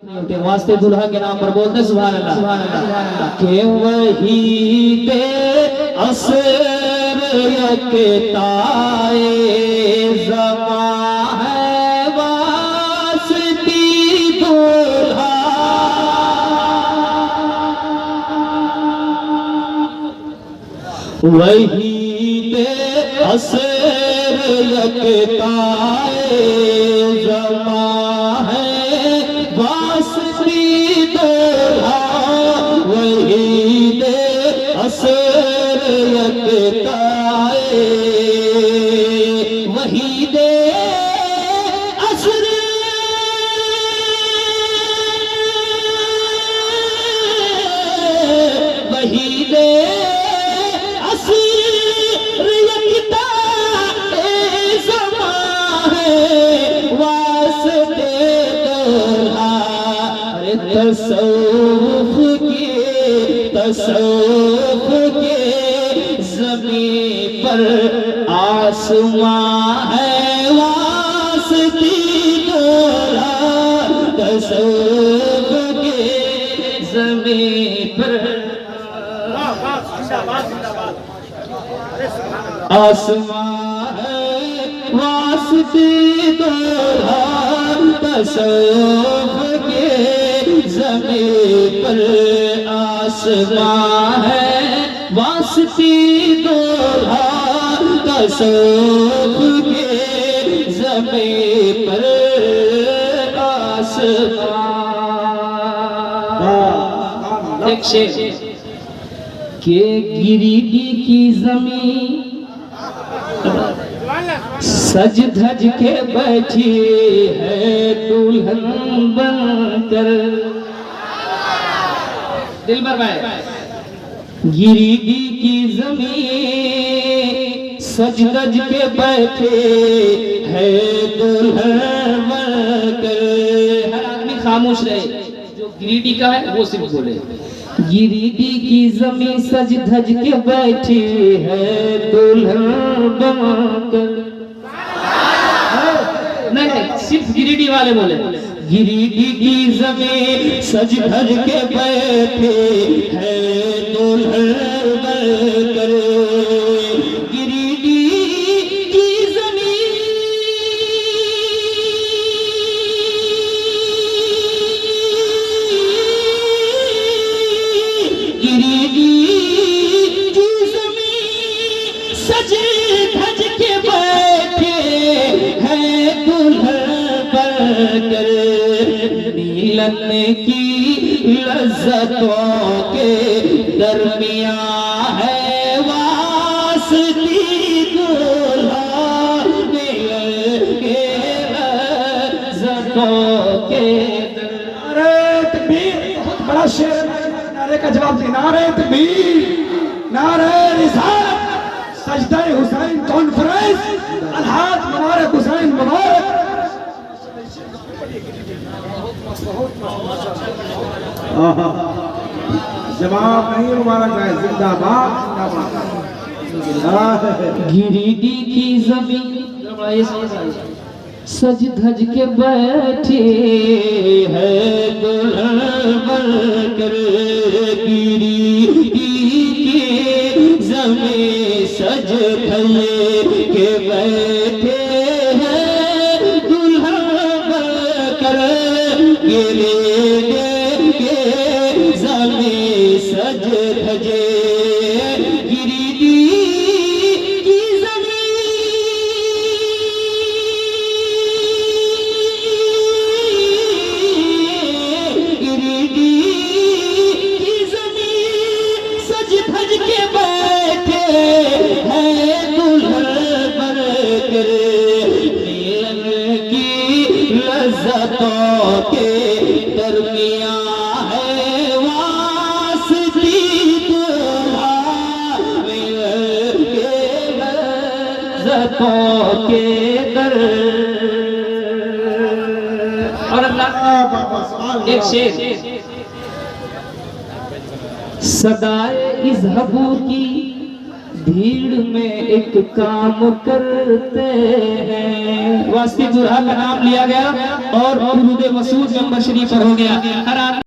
वास्ते दुल्हा के नाम पर बोलते सुभान अल्लाह सुभान अल्लाह के वही दे असर यकताए ज़मा है वास्ती दुल्हा वही दे असर यकताए ज़मा वास्ती दुल्हा वही दे असर यकताए वही दे असर वही दे असर यकताए ज़मा है वास्ते तसव्वुफ के ज़मीं पर आसमां है वास्ती दुल्हा तसव्वुफ के ज़मीं पर आसमां है वास्ती दुल्हा तसव्वुफ ज़मीं पर आसमां है वास्ती दुल्हा तसव्वुफ के ज़मीं पर आसमां। एक शेर के गिरिडीह की ज़मीं सज धज के बैठी है दुल्हन बनकर दिलबर भाई गिरिडीह की ज़मीं सज धज के बैठे है दुल्हन बनकर। हर आदमी खामोश रहे, जो गिरिडीह का है वो सिर्फ बोले। गिरिडीह की ज़मीं सज धज के बैठी है दुल्हन बनकर। नहीं, सिर्फ गिरिडीह वाले बोले। गिरिडीह की ज़मीं सज धज के बैठे है दुल्हन बनकर। गिरिडीह की ज़मीं गिरिडीह की ज़मीं सज धज के बैठे है दुल्हन बनकर। मिलन की लज्जतों के दरमियां है वास्ती दुल्हा मिलन के लज्जतों के। नारे तकबीर, बहुत बड़ा शेर है, नारे का जवाब दे। नारे तकबीर, नारे रिसालत, सजदे हुसैन कॉन्फ्रेंस, अलहाज मुबारक हुसैन मुबारक। जवाब नहीं मुबारक है, जिंदाबाद जिंदाबाद। गिरिडीह की ज़मीं सज धज के बैठे है दुल्हन बनकर। गिरिडीह की ज़मीं सज धज के बैठे है दुल्हन बनकर। गिरिडीह के ज़मीं सज धजे गिरिडीह की ज़मीं गिरिडीह की ज़मीं सज धज के बैठे है दुल्हन बनकर। मिलन की लज्जतों के दरमियां है वास्ती दुल्हा मिलन के लज्जतों के दर। और अल्लाह एक शेर सदाए इज़हबू की भीड़ में एक काम करते हैं। वास्ती दुल्हा का नाम लिया गया और दुरूद मसूद में शरीफ हो गया। हर आदमी